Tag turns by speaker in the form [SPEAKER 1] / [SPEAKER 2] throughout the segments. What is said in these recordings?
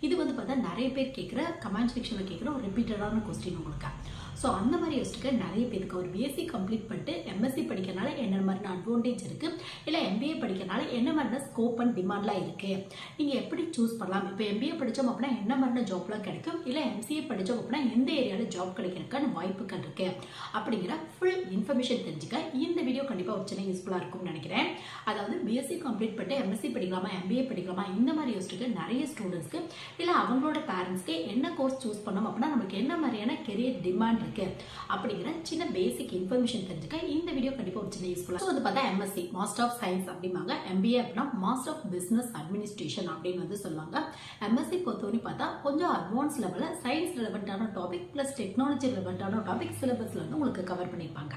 [SPEAKER 1] இது வந்து பார்த்தா நிறைய பேர் கேட்குற கமெண்ட் செக்ஷனில் கேட்குற ஒரு ரிப்பீட்டடான கொஸ்டின் உங்களுக்கு. ஸோ அந்த மாதிரி யோசிச்சுக்க நிறைய பேருக்கு ஒரு பிஎஸ்சி கம்ப்ளீட் பண்ணிட்டு எம்எஸ்சி படிக்கிறனால என்ன மாதிரியான அட்வான்டேஜ் இருக்குது, இல்லை எம்பிஏ படிக்கிறனால என்ன மாதிரியான ஸ்கோப் அண்ட் டிமாண்ட்லாம் இருக்குது, நீங்கள் எப்படி சூஸ் பண்ணலாம், இப்போ எம்பிஏ படித்தோம் அப்படின்னா என்ன மாதிரியான ஜாப்லாம் கிடைக்கும், இல்லை எம்சிஏ படித்தோம் அப்படின்னா எந்த ஏரியாவில் ஜாப் கிடைக்கிறதுக்கான வாய்ப்புகள் இருக்குது அப்படிங்கிற ஃபுல் இன்ஃபர்மேஷன் தெரிஞ்சுக்க இந்த வீடியோ கண்டிப்பாக ஒரு சின்ன யூஸ்ஃபுல்லாக இருக்கும்னு நினைக்கிறேன். அதாவது பிஎஸ்சி கம்ப்ளீட் பண்ணிட்டு எம்எஸ்சி படிக்கலாமா எம்பிஏ படிக்கலாமா இந்த மாதிரி யோசிச்சுக்க நிறைய ஸ்டூடெண்ட்ஸ்க்கு இல்லை அவங்களோட பேரண்ட்ஸ்க்கு என்ன கோர்ஸ் சூஸ் பண்ணோம் அப்படின்னா நமக்கு என்ன மாதிரியான கெரியர் டிமாண்ட் அப்படிங்கிற சின்ன பேசிக் இன்ஃபர்மேஷன் தெரிஞ்சுக்க இந்த வீடியோ கண்டிப்பா ஒரு சின்ன யூஸ்ஃபுல்லா. ஸோ அது பார்த்தா எம்எஸ்சி மாஸ்டர் ஆஃப் சயின்ஸ் அப்படிம்பாங்க, எம்பிஏ அப்படின்னா மாஸ்டர் ஆஃப் பிசினஸ் அட்மினிஸ்ட்ரேஷன் அப்படின்னு வந்து சொல்லுவாங்க. எம்எஸ்சி பொறுத்தவரை பார்த்தா கொஞ்சம் அட்வான்ஸ் லெவலில் சயின்ஸ் ரிலவெண்டான டாபிக் பிளஸ் டெக்னாலஜி ரிலவெண்டான டாபிக் சிலபஸ்ல வந்து உங்களுக்கு கவர் பண்ணியிருப்பாங்க.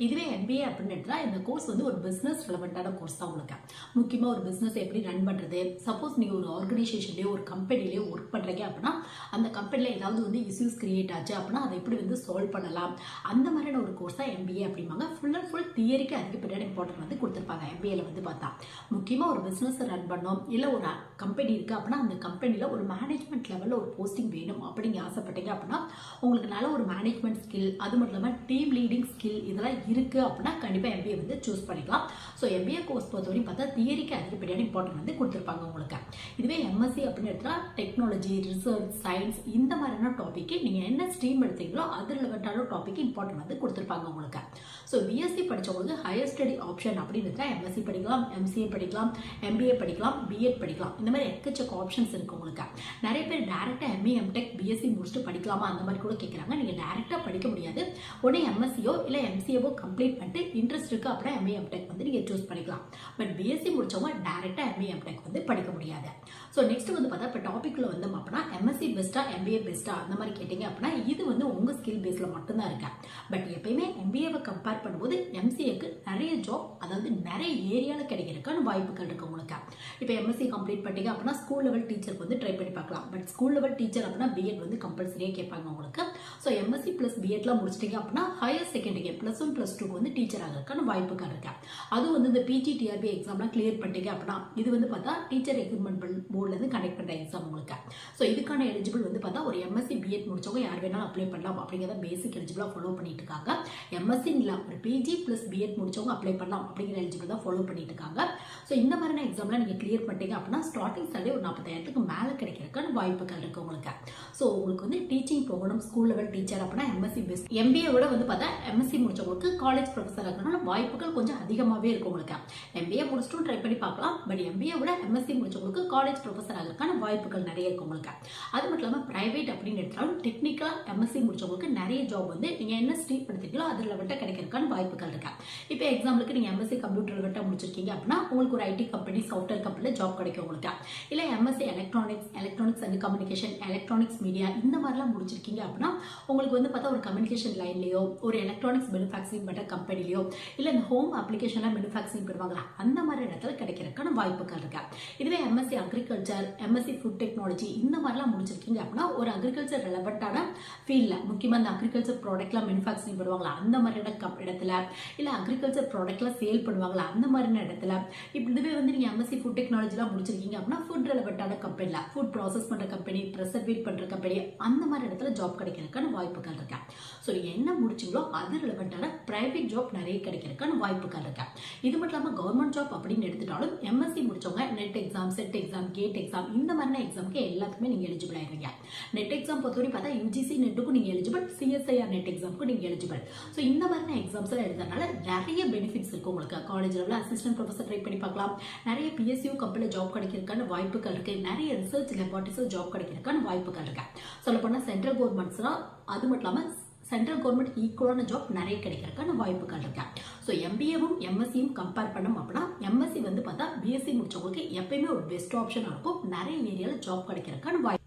[SPEAKER 1] இதுவே எம்பிஏ அப்படின்னு எடுத்தா இந்த கோர்ஸ் வந்து ஒரு பிசினஸ் ரிலவெண்டான கோர்ஸ் தான் உங்களுக்கு. முக்கியமாக ஒரு பிசினஸ் எப்படி ரன் பண்றது, சப்போஸ் நீங்க ஒரு ஆர்கனைசேஷன்லயோ ஒரு கம்பெனிலயோ ஒர்க் பண்றீங்க அப்படின்னா அந்த கம்பெனில ஏதாவது வந்து இஷ்யூஸ் கிரியேட் ஆச்சு அப்படின்னா அதை எப்படி வந்து சால்வ் பண்ணலாம், அந்த மாதிரியான ஒரு கோர்ஸ் தான் எம்பிஏ அப்படிம்பாங்க. ஃபுல் அண்ட் ஃபுல் தியரிக்கு அதிகப்படியான இம்பார்ட்டன்ட் வந்து கொடுத்துருப்பாங்க. எம்பிஏல வந்து பார்த்தா முக்கியமாக ஒரு பிஸ்னஸ் ரன் பண்ணோம் இல்லை ஒரு கம்பெனி இருக்குது அப்படின்னா அந்த கம்பெனியில் ஒரு மேனேஜ்மெண்ட் லெவலில் ஒரு போஸ்டிங் வேணும் அப்படிங்க ஆசைப்பட்டீங்க அப்படின்னா உங்களுக்கு நல்ல ஒரு மேனேஜ்மெண்ட் ஸ்கில் அது மட்டும் இல்லாமல் டீம் லீடிங் ஸ்கில் இதெல்லாம் இருக்குது அப்படின்னா கண்டிப்பாக எம்பிஏ வந்து சூஸ் பண்ணிக்கலாம். ஸோ எம்பிஏ கோர்ஸ் பொறுத்தவரைக்கும் பார்த்தா தியரிக்கு அதிகப்படியான இம்பார்ட்டன்ட் வந்து கொடுத்துருப்பாங்க உங்களுக்கு. இதுவே எம்எஸ்சி அப்படின்னு எடுத்தா டெக்னாலஜி ரிசர்ச் சயின்ஸ் இந்த மாதிரியான டாபிக் நீங்கள் என்ன ஸ்ட்ரீம் எடுத்தீங்களோ அது ரிலவெண்டான டாபிக் இம்பார்ட்டன்ட் வந்து கொடுத்துருப்பாங்க உங்களுக்கு. ஸோ பிஎஸ்சி படித்தவங்களுக்கு ஹையர் ஸ்டடி ஆப்ஷன் அப்படின்னு இருந்தால் எம்எஸ்சி படிக்கலாம், எம்சிஏ படிக்கலாம், எம்பிஏ படிக்கலாம், பிஎட் படிக்கலாம். இந்த மாதிரி எக்கச்சக்க ஆப்ஷன்ஸ் இருக்கு உங்களுக்கு. நிறைய பேர் டேரெக்டாக எம்ஏ எம்டெக் பிஎஸ்சி முடிச்சுட்டு படிக்கலாமா அந்த மாதிரி கூட கேட்குறாங்க. நீங்கள் டேரெக்டாக படிக்க முடியாது. உடனே எம்எஸ்சியோ இல்லை எம்சிஏவோ கம்ப்ளீட் பண்ணிட்டு இன்ட்ரெஸ்ட் இருக்கு அப்படின்னா எம்ஏ எம்டெக் வந்து நீங்கள் சூஸ் பண்ணிக்கலாம். பட் பிஎஸ்சி முடிச்சவங்க டேரெக்டாக எம்ஏ எம்டெக் வந்து படிக்க முடியாது. ஸோ நெக்ஸ்ட் வந்து பார்த்தா இப்போ டாபிக்ல வந்தோம் அப்படின்னா எம்எஸ்சி பெஸ்ட்டா எம்பிஏ பெஸ்ட்டா அந்த மாதிரி கேட்டீங்க அப்படின்னா இது வந்து உங்கள் ஸ்கில் பேஸில் மட்டும்தான் இருக்கு. பட் எப்பயுமே எம்பிஏவை கம்பேர் பண்ணும்போது எம்சிஏக்கு நிறைய ஜாப் அதாவது நிறைய ஏரியாவில் கிடைக்கிறதுக்கான வாய்ப்புகள் இருக்கு உங்களுக்கு. இப்போ எம்எஸ்சி கம்ப்ளீட் பண்ணிட்டீங்க அப்படின்னா ஸ்கூல் லெவல் டீச்சருக்கு வந்து ட்ரை பண்ணி பார்க்கலாம். பட் ஸ்கூல் லெவல் டீச்சர் அப்படின்னா பிஎட் வந்து கம்பல்சரியாக கேட்பாங்க உங்களுக்கு. ஸோ எம்எஸ்சி பிளஸ் பிஎட்லாம் முடிச்சிட்டீங்க அப்படின்னா ஹையர் செகண்டரி பிளஸ் 1 பிளஸ் 2 வந்து டீச்சர் ஆகிறதுக்கான வாய்ப்புகள் இருக்கு. அதுவும் வந்து இந்த பிஜிடிஆர்பி எக்ஸாம்லாம் கிளியர் பண்ணிட்டீங்க அப்படின்னா இது வந்து பார்த்தா டீச்சர் ரெக்ரூட்மெண்ட் போர்ட்லேருந்து கனெக்ட் பண்ணுற எக்ஸாம் உங்களுக்கு. ஸோ இதுக்கான எலிஜிபிள் வந்து பார்த்தா ஒரு எம்எஸ்சி பிஎட் முடிச்சவங்க யார் வேணாலும் அப்ளை பண்ணலாம் அப்படிங்கிறத பேசிக் எலிஜிபிளாக ஃபாலோ பண்ணிட்டு இருக்காங்க. எம்எஸ்சி இல்லை ஒரு பிஜி பிளஸ் பிஎட் முடிச்சவங்க அப்ளை பண்ணலாம் அப்படிங்கிற எலிஜிபிள் தான் ஃபாலோ பண்ணிட்டு இருக்காங்க. ஸோ இந்த மாதிரியான எக்ஸாம்லாம் நீங்கள் கிளியர் பண்ணிட்டீங்க அப்படின்னா ஸ்டார்டிங் சேலரி ஒரு 40,000க்கு மேலே கிடைக்கிறதுக்கான வாய்ப்புகள் இருக்கு உங்களுக்கு. ஸோ உங்களுக்கு வந்து டீச்சிங் போகணும் ஸ்கூல் லெவல் டீச்சர் அப்படின்னா எம்எஸ்சி பெஸ்ட். எம்பிஏ விட வந்து பார்த்தா எம்எஸ்சி முடிச்சவங்களுக்கு காலேஜ் ப்ரொஃபஸர் ஆகிறதுனால வாய்ப்புகள் கொஞ்சம் அதிகமாகவே இருக்கும் உங்களுக்கு. எம்பிஏ முடிச்சுட்டும் ட்ரை பண்ணி பார்க்கலாம். பட் எம்பிஏ விட எம்எஸ்சி முடிச்சவங்களுக்கு காலேஜ் ப்ரொஃபஸர் ஆகிறதுக்கான வாய்ப்புகள் நிறைய இருக்கும் உங்களுக்கு. அது மட்டும் இல்லாமல் பிரைவேட் அப்படின்னு எடுத்தாலும் டெக்னிக்கலாக எம்எஸ்சி முடிச்சவங்களுக்கு நிறைய ஜாப் வந்து நீங்கள் என்ன ஸ்ட்ரீம் எடுத்தீங்களோ அதில் லெவல்ட்டாக கிடைக்கிறதுக்கான வாய்ப்புகள் இருக்கு. இப்போ எக்ஸாம்பிளுக்கு நீங்கள் எம்எஸ்சி கம்ப்யூட்டர் லெவல்ட்டாக முடிச்சிருக்கீங்க அப்படின்னா உங்களுக்கு ஒரு ஐடி கம்பெனி சாஃப்ட்வேர் கம்பெனியில் ஜாப் கிடைக்கும் உங்களுக்கு. இல்லை MSc electronics and communication electronics media இந்த மாதிரிலாம் முடிச்சிருக்கீங்க அப்படின்னா உங்களுக்கு வந்து பார்த்தா ஒரு கம்யூனிகேஷன் லைன்லையோ ஒரு எலக்ட்ரானிக்ஸ் மேனுஃபேக்சரிங் பண்ணுற கம்பெனிலையோ இல்லை இந்த ஹோம் அப்ளிகேஷன்லாம் மேனுஃபேக்சரிங் பண்ணுவாங்களா அந்த மாதிரி இடத்துல கிடைக்கிறதுக்கான வாய்ப்புகள் இருக்கு. இதுவே MSc agriculture MSc food technology இந்த மாதிரிலாம் முடிச்சிருக்கீங்க அப்படின்னா ஒரு அக்ரிகல்ச்சர் ரெலவெண்டான ஃபீல்டில் முக்கியமாக இந்த அக்ரிகல்ச்சர் ப்ராடக்ட்லாம் மேனுஃபேக்சரிங் பண்ணுவாங்களா அந்த மாதிரி இடத்துல இல்லை அக்ரிகல்ச்சர் ப்ராடக்ட்லாம் சேல் பண்ணுவாங்களா அந்த மாதிரியான இடத்துல இதுவே வந்து நீங்கள் எம்எஸ்சி ஃபுட் டெக்னாலஜிலாம் முடிச்சிருக்கீங்க அப்படின்னா ஃபுட் ரெலவெண்டான கம்பெனியில் ஃபுட் ப்ராசஸ் பண்ணுற கம்பெனி ப்ரெசர்வேட் பண்ணுற கம்பெனி அந்த மாதிரி இடத்துல ஜாப் கிடைக்கிறதுக்கான வாய்ப்புகள் இருக்கு. ஸோ நீங்கள் என்ன முடிச்சிங்களோ அது ரிலவெண்டான பிரைவேட் ஜாப் நிறைய கிடைக்கிறதுக்கான வாய்ப்புகள் இருக்கு. இது மட்டும் இல்லாமல் கவர்மெண்ட் ஜாப் அப்படின்னு எடுத்துட்டாலும் எம்எஸ்சி முடிச்சவங்க NET exam SET exam GATE exam இந்த மாதிரியான எக்ஸாமுக்கு எல்லாத்துக்குமே நீங்கள் எலிஜிபிள் ஆயிருங்க. நெட் எக்ஸாம் பொறுத்தவரை பார்த்தா யூஜிசி நெட்டுக்கும் நீங்கள் எலிஜிபிள், சிஎஸ்ஐஆர் நெட் எக்ஸாமுக்கும் நீங்கள் எலிஜிபிள். ஸோ இந்த மாதிரியான எக்ஸாம்ஸ் எல்லாம் எழுதுறதுனால நிறைய பெனிஃபிட்ஸ் இருக்கு உங்களுக்கு. காலேஜ் லெவலில் அசிஸ்டன்ட் ப்ரொஃபஸர் ட்ரை பண்ணி பார்க்கலாம். நிறைய பிஎஸ்யூ கம்பெனியில் ஜாப் கிடைக்கிறதுக்கான வாய்ப்புகள் இருக்கு. நிறைய ரிசர்ச் லெபார்ட்டரிஸில் ஜாப் கிடைக்கிறதுக்கான வாய்ப்புகள் இருக்கு. சொல்லப்போனால் சென்ட்ரல் கவர்மெண்ட்ஸ்லாம் அது மட்டும் இல்லாமல் சென்ட்ரல் கவர்மெண்ட் ஈக்குவலான ஜாப் நிறைய கிடைக்கிறதுக்கான வாய்ப்புகள் இருக்கு. ஸோ எம்பிஏவும் எம்எஸ்சியும் கம்பேர் பண்ணோம் அப்படின்னா எம்எஸ்சி வந்து பார்த்தா பிஎஸ்சி முடிச்சவங்களுக்கு எப்பயுமே ஒரு பெஸ்ட் ஆப்ஷனாக இருக்கும். நிறைய ஏரியாவில் ஜாப் கிடைக்கிறதுக்கான வாய்ப்பு.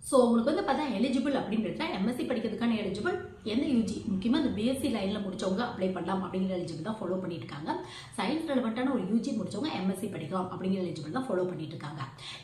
[SPEAKER 1] ஸோ உங்களுக்கு வந்து பார்த்தா எலிஜிபிள் அப்படின்றத எம்எஸ்சி படிக்கிறதுக்கான எலிஜிபிள் எந்த யூஜி முக்கியமாக அந்த பிஎஸ்சி லைனில் முடிச்சவங்க அப்ளை பண்ணலாம் அப்படிங்கிற எலிஜிபிள் தான் ஃபாலோ பண்ணிட்டு இருக்காங்க. சயின்ஸ் ரெலவெண்ட்டான ஒரு யூஜி முடிச்சவங்க எம்எஸ்சி படிக்கலாம் அப்படிங்கிற எலிஜிபிள் தான் ஃபாலோ பண்ணிட்டு இருக்காங்க.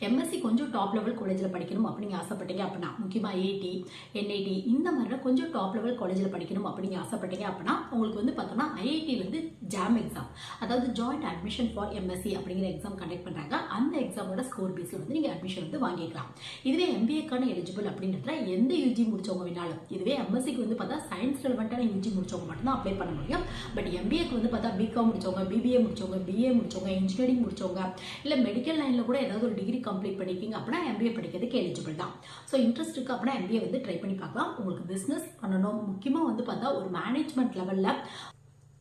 [SPEAKER 1] எம்எஸ்சி கொஞ்சம் டாப் லெவல் காலேஜில் படிக்கணும் அப்படிங்க ஆசைப்பட்டீங்க அப்படின்னா, முக்கியமாக ஐஐடி என்ஐடி இந்த மாதிரி கொஞ்சம் டாப் லெவல் காலேஜில் படிக்கணும் அப்படிங்க ஆசைப்பட்டீங்க அப்படின்னா உங்களுக்கு வந்து பார்த்தோம்னா ஐஐடியிலேருந்து ஜாம் எக்ஸாம், அதாவது ஜாயிண்ட் அட்மிஷன் ஃபார் எம்எஸ்சி அப்படிங்கிற எக்ஸாம் கண்டக்ட் பண்ணுறாங்க. அந்த எக்ஸாமோட ஸ்கோர் பேஸில் வந்து நீங்கள் அட்மிஷன் வந்து வாங்கிக்கலாம். இதுவே எம்பிஏக்கான எலிஜிபிள் அப்படின்றதுல எந்த யூஜி முடிச்சவங்க வேணாலும், இதுவே எம்எஸ்சிக்கு வந்து பார்த்தா சயின்ஸ் ரெலவெண்ட்டான யூஜி முடிச்சவங்க மட்டும்தான் அப்ளை பண்ண முடியும். பட் எம்பிஏக்கு வந்து பார்த்தா பிகாம் முடிச்சவங்க, பிபிஏ முடிச்சவங்க, பிஏ முடிச்சவங்க, இன்ஜினியரிங் முடிச்சவங்க, இல்லை மெடிக்கல் லைனில் கூட ஏதாவது ஒரு டிகிரி கம்ப்ளீட் பண்ணிக்கிங்க அப்படின்னா எம்பிஏ படிக்கிறதுக்கு எலிஜிபிள் தான். ஸோ இன்ட்ரெஸ்ட் இருக்கு அப்படின்னா எம்பிஏ வந்து ட்ரை பண்ணி பார்க்கலாம். உங்களுக்கு பிஸ்னஸ் பண்ணணும், முக்கியமாக வந்து பார்த்தா ஒரு மேனேஜ்மெண்ட் லெவலில்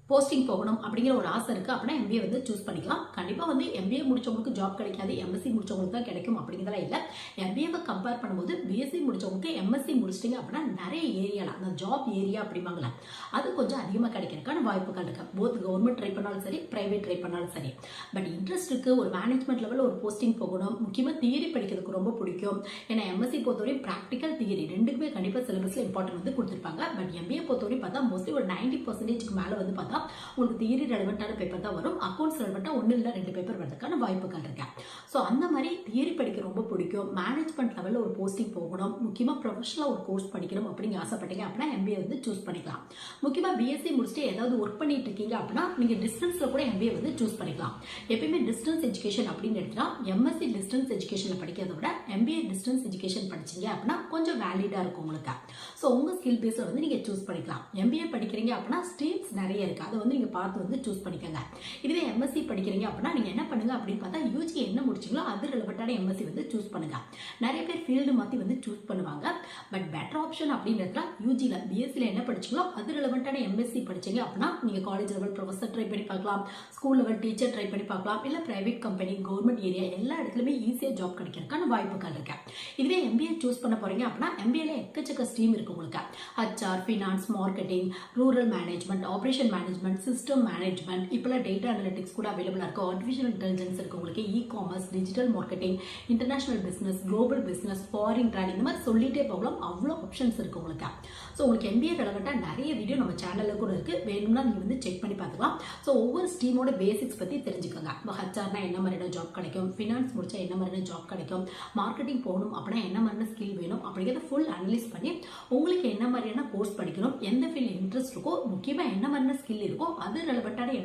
[SPEAKER 1] போஸ்டிங் போகணும் அப்படிங்கிற ஒரு ஆசை இருக்கு அப்படின்னா எம்பிஏ வந்து சூஸ் பண்ணிக்கலாம். கண்டிப்பா வந்து எம்பிஏ முடிச்சவங்களுக்கு ஜாப் கிடைக்காது, எம்எஸ்சி முடிச்சவங்களுக்கு தான் கிடைக்கும் அப்படிங்கிறதெல்லாம் இல்லை. எம்பிஏவை கம்பேர் பண்ணும்போது பிஎஸ்சி முடிச்சவங்களுக்கு எம்எஸ்சி முடிச்சிட்டிங்க அப்படின்னா நிறைய ஏரியால அந்த ஜாப் ஏரியா அப்படிம்பாங்களா அது கொஞ்சம் அதிகமாக கிடைக்கிறதுக்கான வாய்ப்புகள் இருக்கு. போத் கவர்மெண்ட் ட்ரை பண்ணாலும் சரி, பிரைவேட் ட்ரை பண்ணாலும் சரி. பட் இன்ட்ரெஸ்ட் இருக்கு, ஒரு மேனேஜ்மெண்ட் லெவலில் ஒரு போஸ்டிங் போகணும், முக்கியமாக தியரி படிக்கிறதுக்கு ரொம்ப பிடிக்கும். ஏன்னா எம்எஸ்சி பொறுத்தவரை ப்ராக்டிக்கல் தியரி ரெண்டுக்குமே கண்டிப்பாக சிலபஸ்ல இம்பார்ட்டன்ட் வந்து கொடுத்துருப்பாங்க. பட் எம்பிஏ பொறுத்தவரை பார்த்தா மோஸ்ட்லி ஒரு 90% மேலே வந்து பார்த்தா உங்களுக்கு தியரி ரெலவெண்ட்டான பேப்பர் தான் வரும். அக்கௌண்ட்ஸ் ரெலவெண்ட்டாக 1 இல்லை 2 பேப்பர் வரதுக்கான வாய்ப்புகள் இருக்கு. ஸோ அந்த மாதிரி தியரி படிக்க ரொம்ப பிடிக்கும், மேனேஜ்மெண்ட் லெவலில் ஒரு போஸ்டிங் போகணும், முக்கியமாக ப்ரொஃபஷனலாக ஒரு கோர்ஸ் படிக்கணும் அப்படிங்க ஆசைப்பட்டீங்க அப்படின்னா எம்பிஏ வந்து சூஸ் பண்ணிக்கலாம். முக்கியமாக பிஎஸ்சி முடிச்சுட்டு ஏதாவது ஒர்க் பண்ணிட்டு இருக்கீங்க அப்படின்னா நீங்கள் டிஸ்டன்ஸில் கூட எம்பிஏ வந்து சூஸ் பண்ணிக்கலாம். எப்பயுமே டிஸ்டன்ஸ் எஜுகேஷன் அப்படின்னு எடுத்துட்டா எம்எஸ்சி டிஸ்டன்ஸ் எஜுகேஷனில் படிக்கிறத விட எம்பிஏ டிஸ்டன்ஸ் எஜுகேஷன் படிச்சீங்க அப்படின்னா கொஞ்சம் வேலிடாக இருக்கும் உங்களுக்கு. ஸோ உங்கள் ஸ்கில் பேஸில் வந்து நீங்கள் சூஸ் பண்ணிக்கலாம். எம்பிஏ படிக்கிறீங்க அப்படின்னா ஸ்ட்ரீம்ஸ் நிறைய இருக்குது, அதை வந்து நீங்கள் பார்த்து வந்து சூஸ் பண்ணிக்கோங்க. இதுவே எம்எஸ்சி படிக்கிறீங்க அப்படின்னா நீங்கள் என்ன பண்ணுங்க அப்படின்னு பார்த்தா யூஜி என்ன முடிச்சிங்களோ அது ரிலவெண்ட்டான எம்எஸ்சி வந்து சூஸ் பண்ணுங்க. நிறைய பேர் ஃபீல்டு மாற்றி வந்து சூஸ் பண்ணுவாங்க. பட் பெட்டர் ஆப்ஷன் அப்படின்றதுல யூஜியில் பிஎஸ்சியில் என்ன படிச்சிங்களோ அது ரிலவெண்ட்டான எம்எஸ்சி படிச்சீங்க அப்படின்னா நீங்கள் காலேஜ் லெவல் ப்ரொஃபஸர் ட்ரை பண்ணி பார்க்கலாம், ஸ்கூல் லெவல் டீச்சர் ட்ரை பண்ணி பார்க்கலாம், இல்லை பிரைவேட் கம்பெனி, கவர்மெண்ட் ஏரியா எல்லா இடத்துலையுமே ஈஸியாக ஜாப் கிடைக்கிறதுக்கான வாய்ப்புகள் இருக்கு. இதுவே எம்பிஏ சூஸ் பண்ண போறீங்க அப்படின்னா எம்பிஏல எக்கச்சக்க ஸ்ட்ரீம் இருக்கு உங்களுக்கு. HR, finance, marketing, rural management, operation management, system management, இப்போலாம் டேட்டா அனலிட்டிக்ஸ் கூட அவைலபிளாக இருக்கும். ஆர்டிஃபிஷியல் இன்டெலிஜென்ஸ் இருக்கு உங்களுக்கு, e-commerce, digital marketing, international business, global business, foreign trade, இந்த மாதிரி சொல்லிட்டே போகலாம். அவ்வளோ ஆப்ஷன்ஸ் இருக்கு உங்களுக்கு. ஸோ உங்களுக்கு எம்பிஏ ரெலவெண்ட்டாக நிறைய வீடியோ நம்ம சேனலில் கூட இருக்கு, வேணும்னா நீங்கள் வந்து செக் பண்ணி பார்த்துக்கலாம். ஸோ ஒவ்வொரு ஸ்ட்ரீமோட பேசிக்ஸ் பற்றி தெரிஞ்சுக்கோங்க. இப்போ ஹச்ஆர்னா என்ன மாதிரியான ஜாப் கிடைக்கும், ஃபினான்ஸ் முடிச்சா என்ன மாதிரியான ஜாப் கிடைக்கும், மார்க்கெட்டிங் போகணும் அப்படின்னா என்ன மாதிரியான ஸ்கில் வேணும் அப்படிங்கிறத ஃபுல் அனலைஸ் பண்ணி உங்களுக்கு என்ன மாதிரியான கோர்ஸ் படிக்கணும், எந்த ஃபீல்ட் இன்ட்ரெஸ்ட் இருக்கோ, முக்கியமாக என்ன மாதிரியான ஸ்கில் இருக்கோ அது ரெலவெண்ட்டான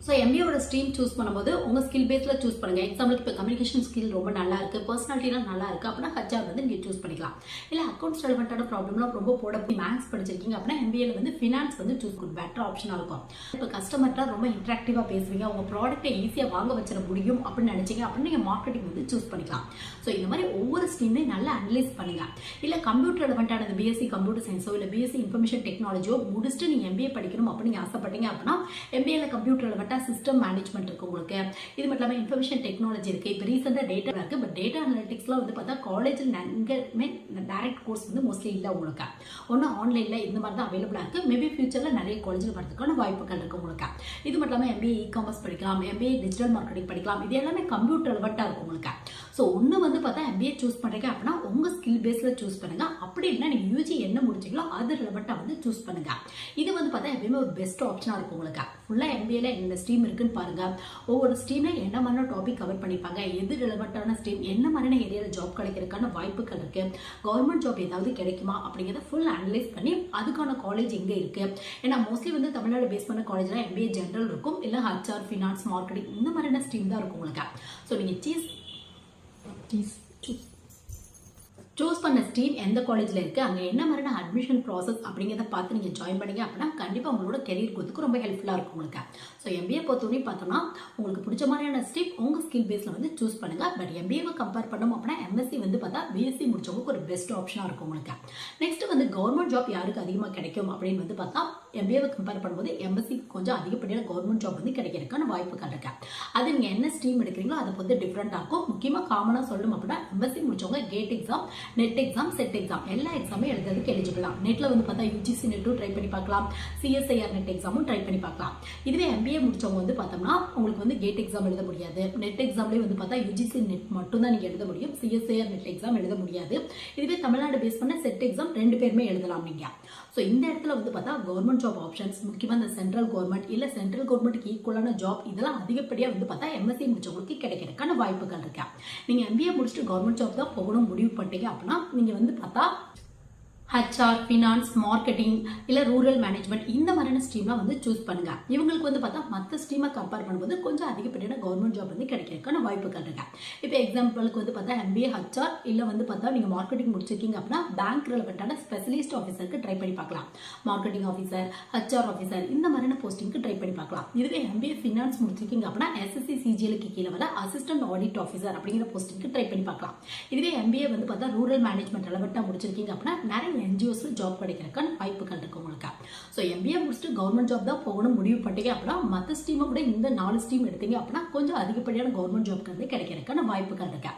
[SPEAKER 1] ஸோ எம்பிஏவோட ஸ்ட்ரீம் சூஸ் பண்ணும்போது உங்கள் ஸ்கில் பேஸில் சூஸ் பண்ணுங்கள். எக்ஸாம்பிளுக்கு இப்போ கம்யூனிகேஷன் ஸ்கில் ரொம்ப நல்லா இருக்குது, பர்சனாலிட்டிலாம் நல்லா இருக்குது அப்படின்னா ஹச்ஆர் வந்து நீங்கள் சூஸ் பண்ணிக்கலாம். இல்லை அக்கௌண்ட்ஸ் ரெலவெண்ட்டான ப்ராப்ளம்லாம் ரொம்ப போட மேக்ஸ் படிச்சிருக்கீங்க அப்படின்னா எம்பிஏல வந்து ஃபினான்ஸ் வந்து சூஸ் பண்ண பெட்டர் ஆப்ஷனாக இருக்கும். இப்போ கஸ்டமர்லாம் ரொம்ப இன்ட்ராக்டிவாக பேசுவீங்க, உங்கள் ப்ராடக்ட்டை ஈஸியாக வாங்க வச்சிட முடியும் அப்படின்னு நினச்சிங்க அப்படின்னு நீங்கள் மார்க்கெட்டிங் வந்து சூஸ் பண்ணிக்கலாம். ஸோ இந்த மாதிரி ஒவ்வொரு ஸ்ட்ரீமையும் நல்லா அனலைஸ் பண்ணுங்கள். இல்லை கம்ப்யூட்டர் ரெலவெண்ட்டானது பிஎஸ்சி கம்ப்யூட்டர் சயின்ஸோ இல்லை பிஎஸ்சி இன்ஃபர்மேஷன் டெக்னாலஜியோ முடிச்சுட்டு நீங்கள் எம்பிஏ படிக்கணும் அப்படின்னு ஆசைப்பட்டீங்க அப்படின்னா எம்பிஏல கம்ப்யூட்டர் ரெலவெண்ட்டாக சிஸ்டம் மேனேஜ்மெண்ட் இருக்கு உங்களுக்கு. இது மட்டும் இல்லாமல் இன்ஃபர்மேஷன் டெக்னாலஜி இருக்கு. இப்போ ரீசெண்டாக டேட்டா இருக்கு. பட் டேட்டா அனலிட்டிக்ஸ்லாம் வந்து பார்த்தா காலேஜில் டைரக்ட் கோர்ஸ் வந்து மோஸ்ட்லி இல்லை உங்களுக்கு. ஒன்றும் ஆன்லைனில் இந்த மாதிரி தான் அவைலபிளாக இருக்கு. மேபி ஃபியூச்சரில் நிறைய காலேஜில் வரதுக்கான வாய்ப்புகள் இருக்கு உங்களுக்கு. இது மட்டும் இல்லாமல் எம்பிஏ இ-காமர்ஸ் படிக்கலாம், எம்பிஏ டிஜிட்டல் மார்க்கெட்டிங் படிக்கலாம். இது எல்லாமே கம்ப்யூட்டர் ரெலவெண்ட்டாக இருக்கும் உங்களுக்கு. ஸோ ஒன்று வந்து பார்த்தா எம்பிஏ சூஸ் பண்ணுறீங்க அப்படின்னா உங்கள் ஸ்கில் பேஸில் சூஸ் பண்ணுங்க. அப்படி இல்லைன்னா நீங்கள் யூஜி என்ன முடிச்சிங்களோ அது ரெலவெண்ட்டாக வந்து சூஸ் பண்ணுங்க. இது வந்து பார்த்தா எப்பயுமே ஒரு பெஸ்ட் ஆப்ஷனாக இருக்கும் உங்களுக்கு. ஃபுல்லாக எம்பிஏல இந்த ஸ்ட்ரீம் இருக்குன்னு பாருங்க. ஒவ்வொரு ஸ்ட்ரீம்ல என்ன மாதிரியான டாபிக் கவர் பண்ணிப்பாங்க, எது ரெலவெண்ட்டான ஸ்ட்ரீம், என்ன மாதிரியான ஏரியாவில் ஜாப் கிடைக்கிறதுக்கான வாய்ப்புகள் இருக்கு, கவர்மெண்ட் ஜாப் ஏதாவது கிடைக்குமா அப்படிங்கிறத ஃபுல் அனலைஸ் பண்ணி அதுக்கான காலேஜ் எங்கே இருக்கு. ஏன்னா மோஸ்ட்லி வந்து தமிழ்நாடு பேஸ் பண்ண காலேஜ்லாம் எம்பிஏ ஜென்ரல் இருக்கும், இல்லை ஹச்ஆர், ஃபினான்ஸ், மார்க்கெட்டிங் இந்த மாதிரியான ஸ்ட்ரீம் தான் இருக்கும் உங்களுக்கு. ஸோ நீங்கள் சூஸ் பண்ண ஸ்ட்ரீம் எந்த காலேஜில் இருக்குது, அங்கே என்ன மாதிரியான அட்மிஷன் ப்ராசஸ் அப்படிங்கிறத பார்த்து நீங்கள் ஜாயின் பண்ணீங்க அப்படின்னா கண்டிப்பாக உங்களோட கெரியர் growth ரொம்ப ஹெல்ப்ஃபுல்லாக இருக்கும் உங்களுக்கு. ஸோ எம்பிஏ பொறுத்தவரையும் பார்த்தோம்னா உங்களுக்கு பிடிச்ச மாதிரியான ஸ்ட்ரீம் உங்கள் ஸ்கில் பேஸில் வந்து சூஸ் பண்ணுங்கள். பட் எம்பிஏவை கம்பேர் பண்ணோம் அப்படின்னா எம்எஸ்சி வந்து பார்த்தா பிஎஸ்சி முடிச்சவங்களுக்கு ஒரு பெஸ்ட் ஆப்ஷனாக இருக்கும் உங்களுக்கு. நெக்ஸ்ட் வந்து கவர்மெண்ட் ஜாப் யாருக்கு அதிகமாக கிடைக்கும் அப்படின்னு வந்து பார்த்தா எம்பிஏவை கம்பேர் பண்ணும்போது எம்எஸ்சி கொஞ்சம் அதிகப்படியான கவர்மெண்ட் ஜாப் வந்து கிடைக்கிறதுக்கான வாய்ப்புகள் இருக்கு. அது நீங்கள் என்ன ஸ்ட்ரீம் எடுக்கிறீங்களோ அதை பொறுத்து டிஃப்ரெண்டாக இருக்கும். முக்கியமாக காமனாக சொல்லணும் அப்படின்னா எம்எஸ்சி முடிச்சவங்க GATE exam NET exam, SET exam எல்லா எக்ஸாமும் எழுதுறதுக்கு எலிஜிபிளா. நெட்ல வந்து பார்த்தா யூஜிசி நெட்டும் ட்ரை பண்ணி பார்க்கலாம், சிஎஸ்ஐஆர் நெட் எக்ஸாமும் ட்ரை பண்ணி பார்க்கலாம். இதுவே எம்பிஏ முடிச்சவங்க வந்து பார்த்தோம்னா உங்களுக்கு வந்து கேட் எக்ஸாம் எழுத முடியாது. நெட் எக்ஸாம்லேயே வந்து பார்த்தா யூஜிசி நெட் மட்டும் தான் நீங்க எழுத முடியும், சிஎஸ்ஐஆர் நெட் எக்ஸாம் எழுத முடியாது. இதுவே தமிழ்நாடு பேஸ் பண்ண செட் எக்ஸாம் 2 பேருமே எழுதலாம் நீங்க. ஸோ இந்த இடத்துல வந்து பார்த்தா கவர்மெண்ட் ஜாப் ஆப்ஷன்ஸ், முக்கியமாக இந்த சென்ட்ரல் கவர்மெண்ட் இல்லை சென்ட்ரல் கவர்மெண்ட்டுக்கு ஈக்குவலான ஜாப் இதெல்லாம் அதிகப்படியாக வந்து பார்த்தா எம்எஸ்சி முடிச்சவங்களுக்கு கிடைக்கிறதுக்கான வாய்ப்புகள் இருக்கு. நீங்க எம்பிஏ முடிச்சுட்டு கவர்மெண்ட் ஜாப் தான் போகணும் முடிவு பண்ணிட்டீங்க அப்படின்னா நீங்க வந்து பார்த்தா ஹெச்ஆர், ஃபினான்ஸ், மார்க்கெட்டிங் இல்லை ரூரல் மேனேஜ்மெண்ட் இந்த மாதிரியான ஸ்ட்ரீம்லாம் வந்து சூஸ் பண்ணுங்க. இவங்களுக்கு வந்து பார்த்தா மற்ற ஸ்ட்ரீமை கம்பேர் பண்ணும்போது கொஞ்சம் அதிகப்படியான கவர்மெண்ட் ஜாப் வந்து கிடைக்கிறதுக்கான வாய்ப்புகள் இருக்கு. இப்போ எக்ஸாம்பிளுக்கு வந்து பார்த்தா எம்பிஏ ஹெச்ஆர் இல்லை வந்து பார்த்தா நீங்கள் மார்க்கெட்டிங் முடிச்சிருக்கீங்க அப்படின்னா பேங்க் ரெலவெண்டான ஸ்பெஷலிஸ்ட் ஆஃபீஸருக்கு ட்ரை பண்ணி பார்க்கலாம். மார்க்கெட்டிங் ஆஃபீஸர், ஹெச்ஆர் ஆஃபீஸர் இந்த மாதிரியான போஸ்டிங்க்கு ட்ரை பண்ணி பார்க்கலாம். இதுவே எம்பிஏ ஃபினான்ஸ் முடிச்சிருக்கீங்க அப்படின்னா எஸ்எஸ்சி சிஜிஎலுக்கு கீழே வர அசிஸ்டன்ட் ஆடிட் ஆஃபீஸர் அப்படிங்கிற போஸ்டிங்க்கு ட்ரை பண்ணி பார்க்கலாம். இதுவே எம்பிஏ வந்து பார்த்தா ரூரல் மேனேஜ்மெண்ட் ரெலவெண்டாக முடிச்சிருக்கீங்க அப்படின்னா நிறைய என்ஜிஓஸ்ல ஜாப் கிடைக்கிறதுக்கான வாய்ப்புகள் இருக்கு உங்களுக்கு. ஸோ எம்பிஏ முடிச்சுட்டு கவர்மெண்ட் ஜாப் தான் போகணும் முடிவு பண்ணிட்டீங்க அப்படின்னா மற்ற ஸ்ட்ரீமை கூட இந்த 4 ஸ்ட்ரீம் எடுத்தீங்க அப்படின்னா கொஞ்சம் அதிகப்படியான கவர்மெண்ட் ஜாப்க்கு வந்து கிடைக்கிறதுக்கான வாய்ப்புகள் இருக்கு.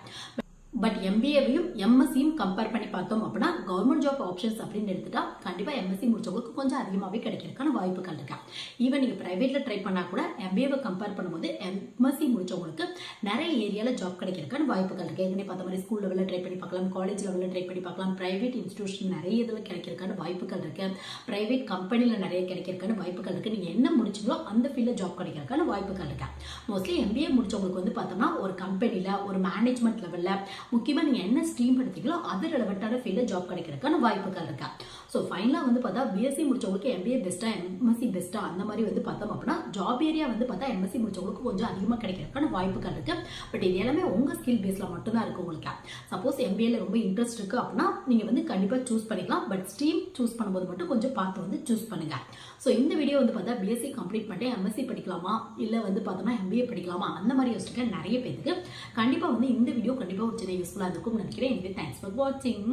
[SPEAKER 1] பட் எம்பிஏவையும் எம்எஸ்சியும் கம்பேர் பண்ணி பார்த்தோம் அப்படின்னா கவர்மெண்ட் ஜாப் ஆப்ஷன்ஸ் அப்படின்னு எடுத்துட்டா கண்டிப்பா எம்எஸ்சி முடிச்சவங்களுக்கு கொஞ்சம் அதிகமாகவே கிடைக்கிறதுக்கான வாய்ப்புகள் இருக்கு. ஈவன் நீங்க பிரைவேட்ல ட்ரை பண்ணா கூட எம்பிஏவை கம்பேர் பண்ணும்போது எம்எஸ்சி முடிச்சவங்களுக்கு நிறைய ஏரியால ஜாப் கிடைக்கிறதுக்கான வாய்ப்புகள் இருக்கு. ஏற்கனவே பார்த்த மாதிரி ஸ்கூல் லெவலில் ட்ரை பண்ணி பார்க்கலாம், காலேஜ் லெவலில் ட்ரை பண்ணி பார்க்கலாம், பிரைவேட் இன்ஸ்டிடியூஷன் நிறைய இதில் கிடைக்கிறதுக்கான வாய்ப்புகள் இருக்கு, பிரைவேட் கம்பெனியில் நிறைய கிடைக்கிறதுக்கான வாய்ப்புகள் இருக்கு. நீங்க என்ன முடிச்சீங்களோ அந்த ஃபீல்டில் ஜாப் கிடைக்கிறதுக்கான வாய்ப்புகள் இருக்கு. மோஸ்ட்லி எம்பிஏ முடிச்சவங்களுக்கு வந்து பார்த்தோம்னா ஒரு கம்பெனியில் ஒரு மேனேஜ்மெண்ட் லெவலில் முக்கியமாக நீங்கள் என்ன ஸ்ட்ரீம் எடுத்தீங்களோ அது ரெலவெண்டான ஃபீல்டில் ஜாப் கிடைக்கிறதுக்கான வாய்ப்புகள் இருக்கா. ஸோ ஃபைனலாக வந்து பார்த்தா பிஎஸ்சி முடிச்சவங்களுக்கு எம்பிஏ பெஸ்ட்டா எம்எஸ்சி பெஸ்ட்டா அந்த மாதிரி வந்து பார்த்தோம் அப்படின்னா ஜாப் ஏரியா வந்து பார்த்தா எம்எஸ்சி முடிச்சவங்களுக்கு கொஞ்சம் அதிகமாக கிடைக்கிறதுக்கான வாய்ப்புகள் இருக்கு. பட் இது எல்லாமே உங்கள் ஸ்கில் பேஸில் மட்டும்தான் இருக்கு உங்களுக்கு. சப்போஸ் எம்பிஏல ரொம்ப இன்ட்ரெஸ்ட் இருக்கு அப்படின்னா நீங்கள் வந்து கண்டிப்பாக சூஸ் பண்ணிக்கலாம். பட் ஸ்ட்ரீம் சூஸ் பண்ணும்போது மட்டும் கொஞ்சம் பார்த்து வந்து சூஸ் பண்ணுங்க. ஸோ இந்த வீடியோ வந்து பார்த்தா பிஎஸ்சி கம்ப்ளீட் பண்ணிட்டு எம்எஸ்சி படிக்கலாமா இல்லை வந்து பார்த்தோம்னா எம்பிஏ படிக்கலாமா அந்த மாதிரி யோசிச்சுக்க நிறைய பேருக்கு கண்டிப்பாக வந்து இந்த வீடியோ கண்டிப்பாக ஒரு சின்ன யூஸ்ஃபுல்லாக இருக்கும்னு நினைக்கிறேன். தேங்க்ஸ் ஃபார் வாட்சிங்.